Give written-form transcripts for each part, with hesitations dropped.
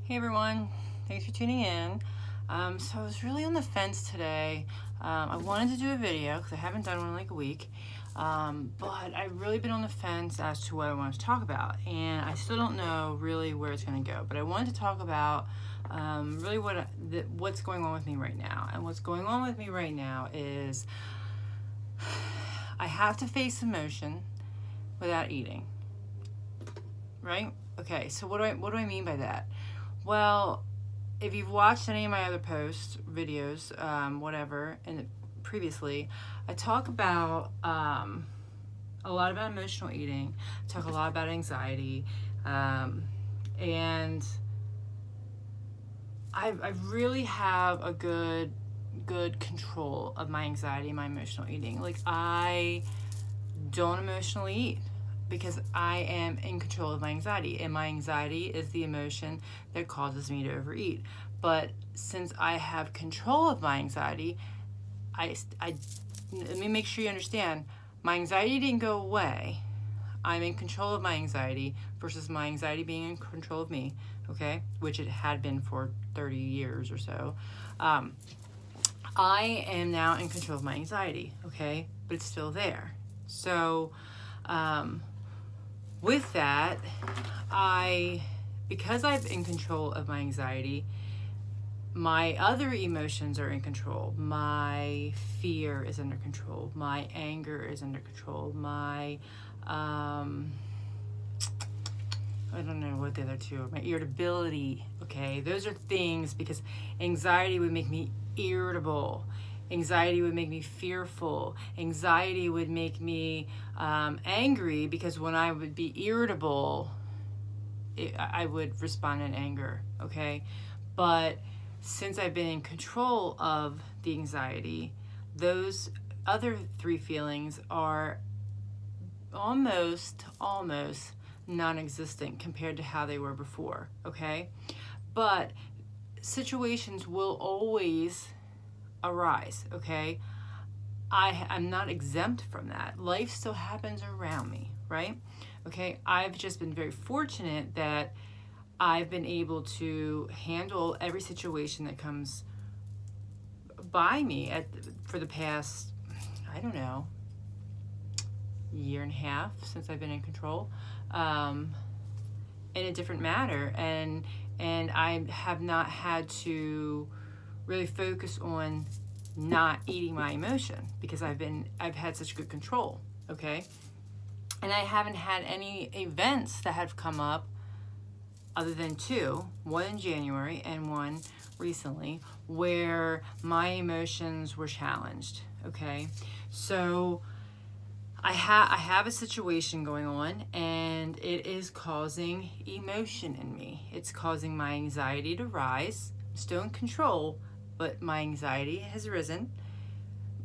Hey everyone, thanks for tuning in. So I was really on the fence today. I wanted to do a video because I haven't done one in like a week, but I've really been on the fence as to what I want to talk about, and I still don't know really where it's going to go. But I wanted to talk about really what's going on with me right now. And what's going on with me right now is I have to face emotion without eating. Right? Okay. So what do I mean by that? Well, if you've watched any of my other posts, videos, whatever, and previously, I talk about a lot about emotional eating. I talk a lot about anxiety, and I really have a good control of my anxiety and my emotional eating. Like, I don't emotionally eat because I am in control of my anxiety, and my anxiety is the emotion that causes me to overeat. But since I have control of my anxiety, I let me make sure you understand, my anxiety didn't go away. I'm in control of my anxiety versus my anxiety being in control of me, okay? Which it had been for 30 years or so. I am now in control of my anxiety, okay? But it's still there. So, with that, because I'm in control of my anxiety, my other emotions are in control. My fear is under control. My anger is under control. My, I don't know what the other two are. My irritability, okay? Those are things because anxiety would make me irritable. Anxiety would make me fearful. Anxiety would make me angry because when I would be irritable, I would respond in anger, okay? But since I've been in control of the anxiety, those other three feelings are almost non-existent compared to how they were before, okay? But situations will always arise, okay? I'm not exempt from that. Life still happens around me, right? Okay, I've just been very fortunate that I've been able to handle every situation that comes by me for the past, I don't know, year and a half since I've been in control, in a different manner, and I have not had to really focus on not eating my emotion because I've had such good control, okay? And I haven't had any events that have come up other than two, one in January and one recently, where my emotions were challenged, okay? So I have a situation going on, and it is causing emotion in me. It's causing my anxiety to rise. I'm still in control, but my anxiety has risen,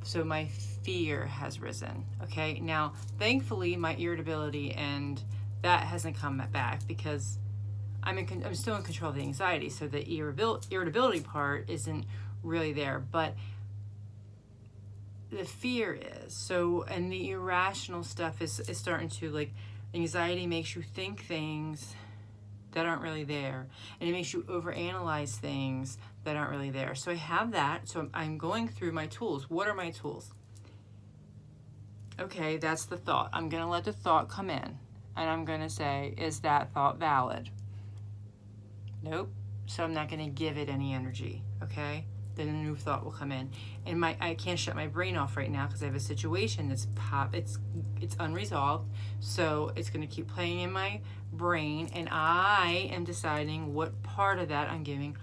so my fear has risen, okay? Now, thankfully, my irritability and that hasn't come back because I'm still in control of the anxiety, so the irritability part isn't really there, but the fear is. So, and the irrational stuff is starting to, like, anxiety makes you think things that aren't really there, and it makes you overanalyze things that aren't really there. So I have that. So I'm going through my tools. What are my tools? Okay, that's the thought. I'm going to let the thought come in, and I'm going to say, is that thought valid? Nope. So I'm not going to give it any energy, okay? Then a new thought will come in. And I can't shut my brain off right now because I have a situation that's it's unresolved. So it's going to keep playing in my brain, and I am deciding what part of that I'm giving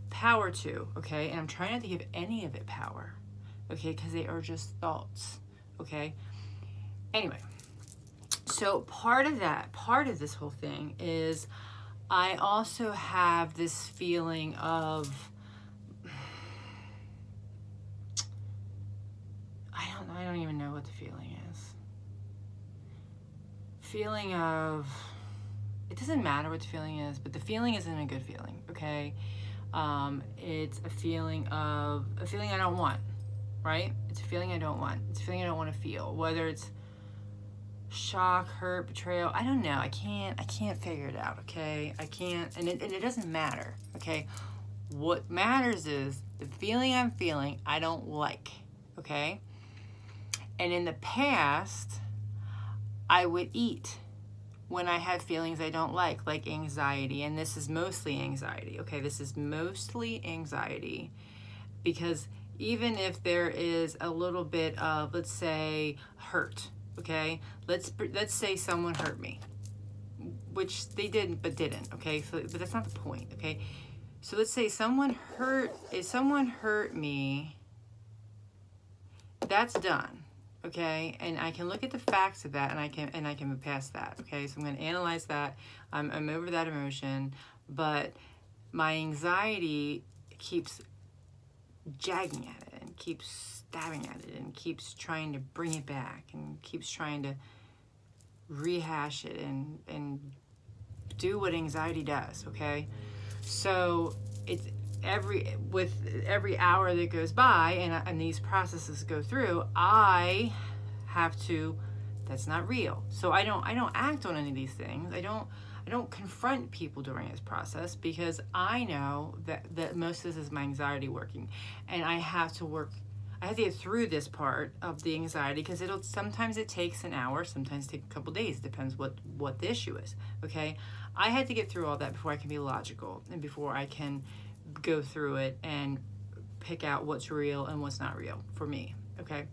power to, okay? And I'm trying not to give any of it power, okay? Because they are just thoughts, okay? Anyway, so part of this whole thing is I also have this feeling of, I don't even know what the feeling is. Feeling of, it doesn't matter what the feeling is, but the feeling isn't a good feeling, okay? It's a feeling I don't want, right? It's a feeling I don't want. It's a feeling I don't want to feel, whether it's shock, hurt, betrayal. I don't know. I can't figure it out, okay? I can't, and it doesn't matter, okay? What matters is the feeling I'm feeling I don't like, okay? And in the past, I would eat when I had feelings I don't like anxiety, and this is mostly anxiety, okay? This is mostly anxiety, because even if there is a little bit of, let's say, hurt, okay? Let's say someone hurt me, which they didn't, okay? So, but that's not the point, okay? So let's say if someone hurt me, that's done, okay? And I can look at the facts of that, and I can move past that, okay? So I'm going to analyze that. I'm over that emotion, but my anxiety keeps jagging at it and keeps stabbing at it and keeps trying to bring it back and keeps trying to rehash it and do what anxiety does, okay? So it's with every hour that goes by and these processes go through, I have to, that's not real. So I don't act on any of these things. I don't confront people during this process, because I know that most of this is my anxiety working, and I have to get through this part of the anxiety, because sometimes it takes an hour, sometimes it takes a couple days, depends what the issue is, okay? I had to get through all that before I can be logical and before I can go through it and pick out what's real and what's not real for me, okay?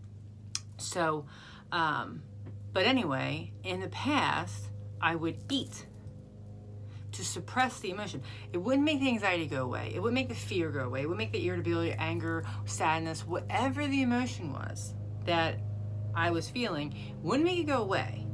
So, but anyway, in the past, I would eat to suppress the emotion. It wouldn't make the anxiety go away. It wouldn't make the fear go away. It wouldn't make the irritability, anger, sadness, whatever the emotion was that I was feeling, wouldn't make it go away.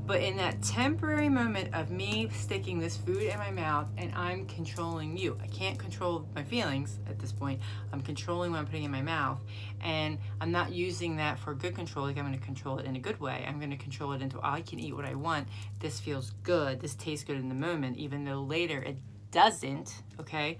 But in that temporary moment of me sticking this food in my mouth and I'm controlling you, I can't control my feelings at this point. I'm controlling what I'm putting in my mouth, and I'm not using that for good control. Like I'm going to control it in a good way. I'm going to control it into, I can eat what I want. This feels good. This tastes good in the moment, even though later it doesn't, okay?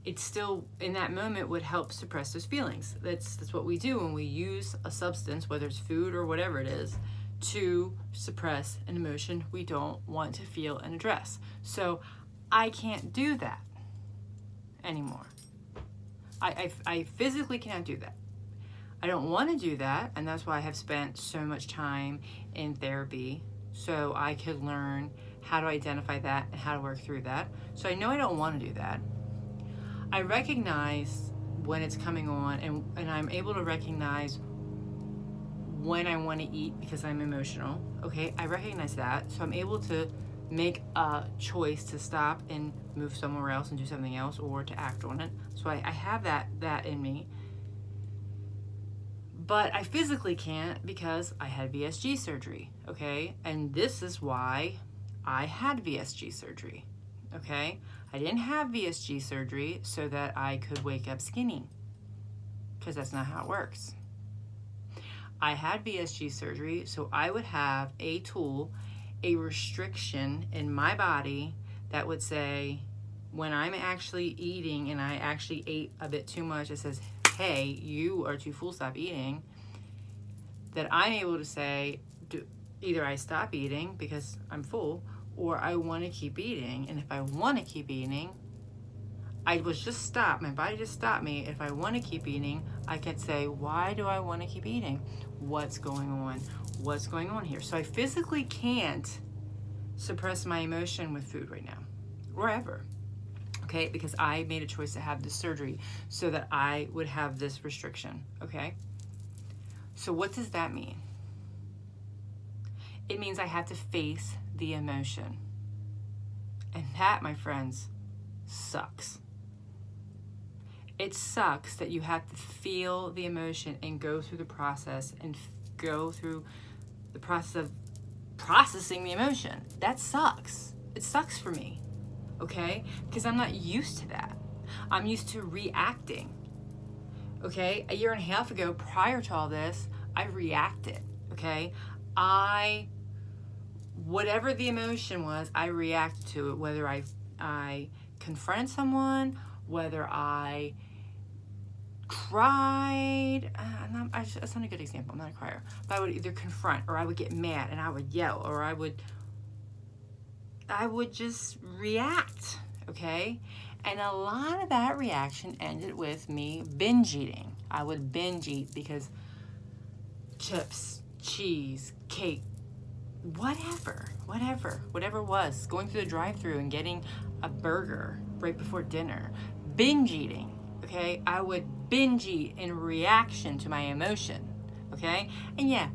It still, in that moment, would help suppress those feelings. That's what we do when we use a substance, whether it's food or whatever it is, to suppress an emotion we don't want to feel and address. So I can't do that anymore. I physically cannot do that. I don't want to do that, and that's why I have spent so much time in therapy, so I could learn how to identify that and how to work through that. So I know I don't want to do that. I recognize when it's coming on, and I'm able to recognize when I want to eat because I'm emotional, okay? I recognize that, so I'm able to make a choice to stop and move somewhere else and do something else, or to act on it. So I have that in me. But I physically can't because I had VSG surgery, okay? And this is why I had VSG surgery, okay? I didn't have VSG surgery so that I could wake up skinny, because that's not how it works. I had VSG surgery so I would have a tool, a restriction in my body that would say, when I'm actually eating and I actually ate a bit too much, it says, hey, you are too full, stop eating, that I'm able to say, either I stop eating because I'm full, or I want to keep eating. And if I want to keep eating, I was just stopped. My body just stopped me. If I want to keep eating, I can say, why do I want to keep eating? What's going on? What's going on here? So I physically can't suppress my emotion with food right now, or ever, okay? Because I made a choice to have this surgery so that I would have this restriction, okay? So what does that mean? It means I have to face the emotion. And that, my friends, sucks. It sucks that you have to feel the emotion and go through the process and go through the process of processing the emotion. That sucks. It sucks for me, okay? Because I'm not used to that. I'm used to reacting, okay? A year and a half ago, prior to all this, I reacted, okay? Whatever the emotion was, I reacted to it, whether I confront someone, whether I cried. That's not a good example. I'm not a crier. But I would either confront, or I would get mad and I would yell, or I would just react, okay? And a lot of that reaction ended with me binge eating. I would binge eat because chips, cheese, cake, whatever it was, going through the drive-thru and getting a burger right before dinner. Binge eating, okay? I would binge eat in reaction to my emotion, okay? And yeah,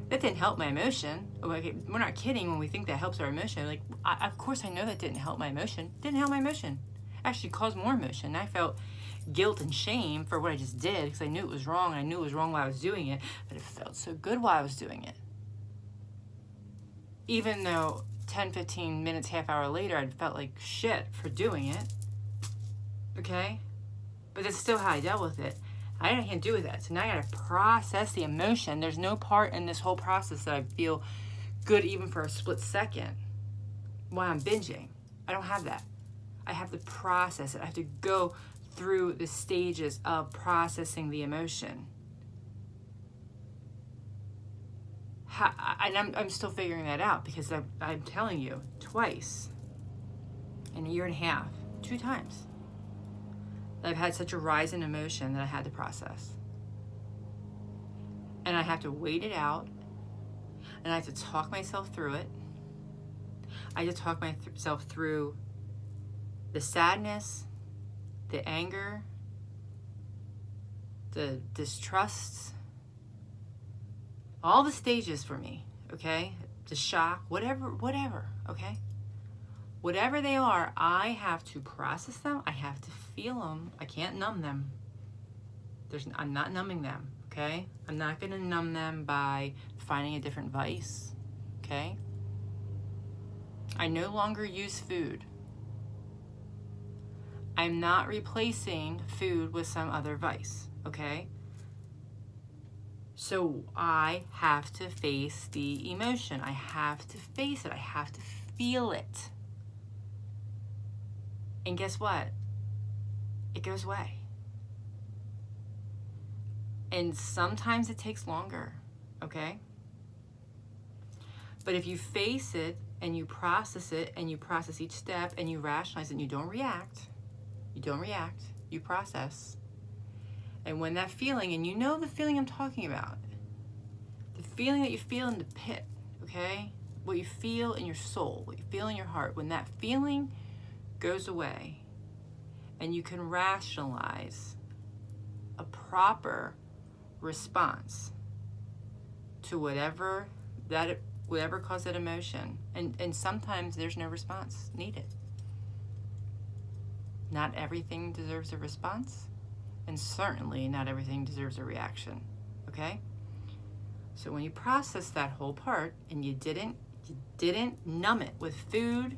that didn't help my emotion. Okay, we're not kidding when we think that helps our emotion. Like, of course I know that didn't help my emotion. Didn't help my emotion. Actually caused more emotion. I felt guilt and shame for what I just did because I knew it was wrong, and I knew it was wrong while I was doing it, but it felt so good while I was doing it. Even though 10, 15 minutes, half hour later, I'd felt like shit for doing it, okay? But that's still how I dealt with it. I can't do with that. So now I gotta process the emotion. There's no part in this whole process that I feel good even for a split second while I'm binging. I don't have that. I have to process it. I have to go through the stages of processing the emotion. And I'm still figuring that out because I'm telling you, twice in a year and a half, 2 times, I've had such a rise in emotion that I had to process. And I have to wait it out, and I have to talk myself through it. I have to talk myself through the sadness, the anger, the distrust, all the stages for me, okay? The shock, whatever, okay? Whatever they are, I have to process them. I have to feel them. I can't numb them. I'm not numbing them, okay? I'm not going to numb them by finding a different vice, okay? I no longer use food. I'm not replacing food with some other vice, okay? So I have to face the emotion. I have to face it. I have to feel it. And guess what? It goes away. And sometimes it takes longer, okay? But if you face it and you process it and you process each step and you rationalize it and you don't react, you process. And when that feeling, and you know the feeling I'm talking about, the feeling that you feel in the pit, okay? What you feel in your soul, what you feel in your heart, when that feeling goes away and you can rationalize a proper response to whatever caused that emotion. And sometimes there's no response needed. Not everything deserves a response, and certainly not everything deserves a reaction, okay? So when you process that whole part and you didn't numb it with food,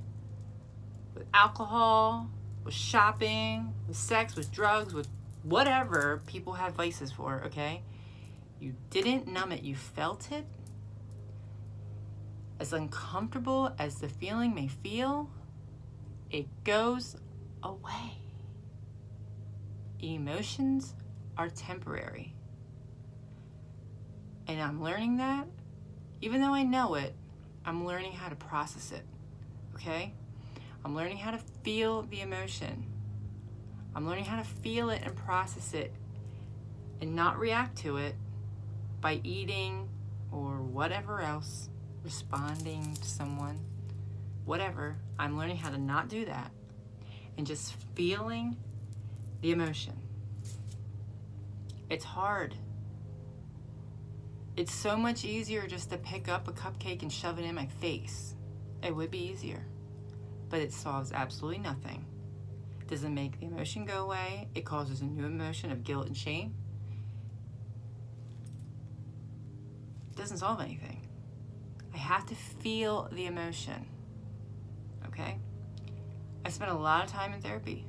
with alcohol, with shopping, with sex, with drugs, with whatever people have vices for, okay? You didn't numb it, you felt it. As uncomfortable as the feeling may feel, it goes away. Emotions are temporary. And I'm learning that. Even though I know it, I'm learning how to process it, okay? I'm learning how to feel the emotion. I'm learning how to feel it and process it and not react to it by eating or whatever else, responding to someone, whatever. I'm learning how to not do that and just feeling the emotion. It's hard. It's so much easier just to pick up a cupcake and shove it in my face. It would be easier, but it solves absolutely nothing. It doesn't make the emotion go away. It causes a new emotion of guilt and shame. It doesn't solve anything. I have to feel the emotion, okay? I spent a lot of time in therapy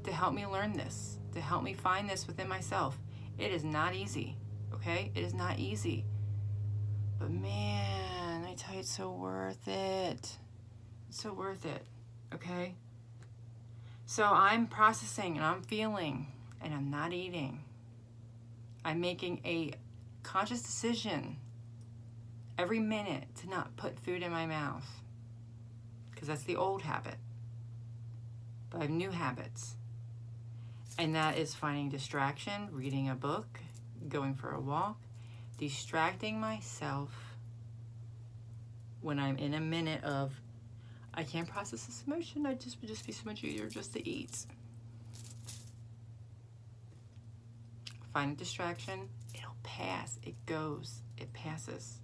to help me learn this, to help me find this within myself. It is not easy, okay? It is not easy. But man, I tell you, it's so worth it. It's so worth it, okay? So I'm processing and I'm feeling and I'm not eating, I'm making a conscious decision every minute to not put food in my mouth, because that's the old habit. But I have new habits. And that is finding distraction, reading a book, going for a walk, distracting myself when I'm in a minute of, I can't process this emotion, it would just be so much easier just to eat. Find a distraction, it'll pass, it goes, it passes.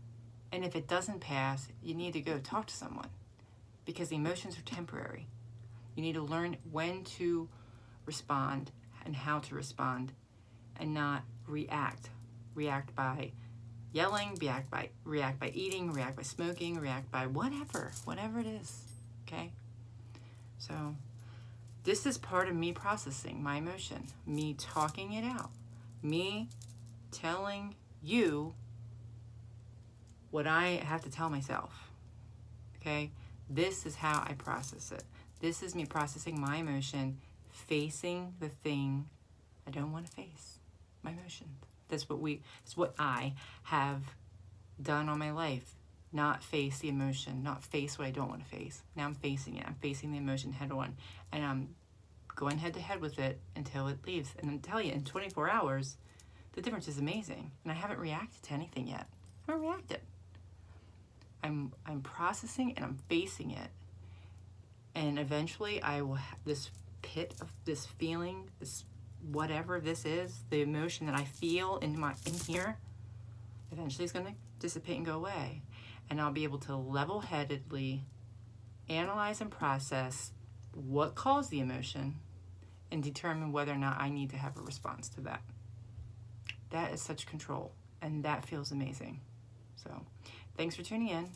And if it doesn't pass, you need to go talk to someone, because the emotions are temporary. You need to learn when to respond and how to respond, and not react. React by yelling, react by eating, react by smoking, react by whatever it is, okay? So this is part of me processing my emotion, me talking it out, me telling you what I have to tell myself, okay? This is how I process it. This is me processing my emotion, facing the thing I don't want to face, my emotion. That's what I have done all my life. Not face the emotion, not face what I don't want to face. Now I'm facing it. I'm facing the emotion head on, and I'm going head to head with it until it leaves. And I tell you, in 24 hours, the difference is amazing. And I haven't reacted to anything yet. I haven't reacted. I'm processing and I'm facing it. And eventually I will have this pit of this feeling, this whatever this is, the emotion that I feel in here, eventually it's going to dissipate and go away. And I'll be able to level-headedly analyze and process what caused the emotion and determine whether or not I need to have a response to that. That is such control, and that feels amazing. So thanks for tuning in.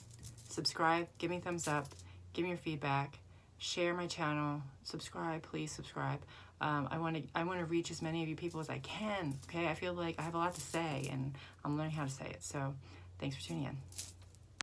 Subscribe, give me a thumbs up, give me your feedback, share my channel, subscribe, please subscribe. I want to reach as many of you people as I can, okay? I feel like I have a lot to say, and I'm learning how to say it. So thanks for tuning in.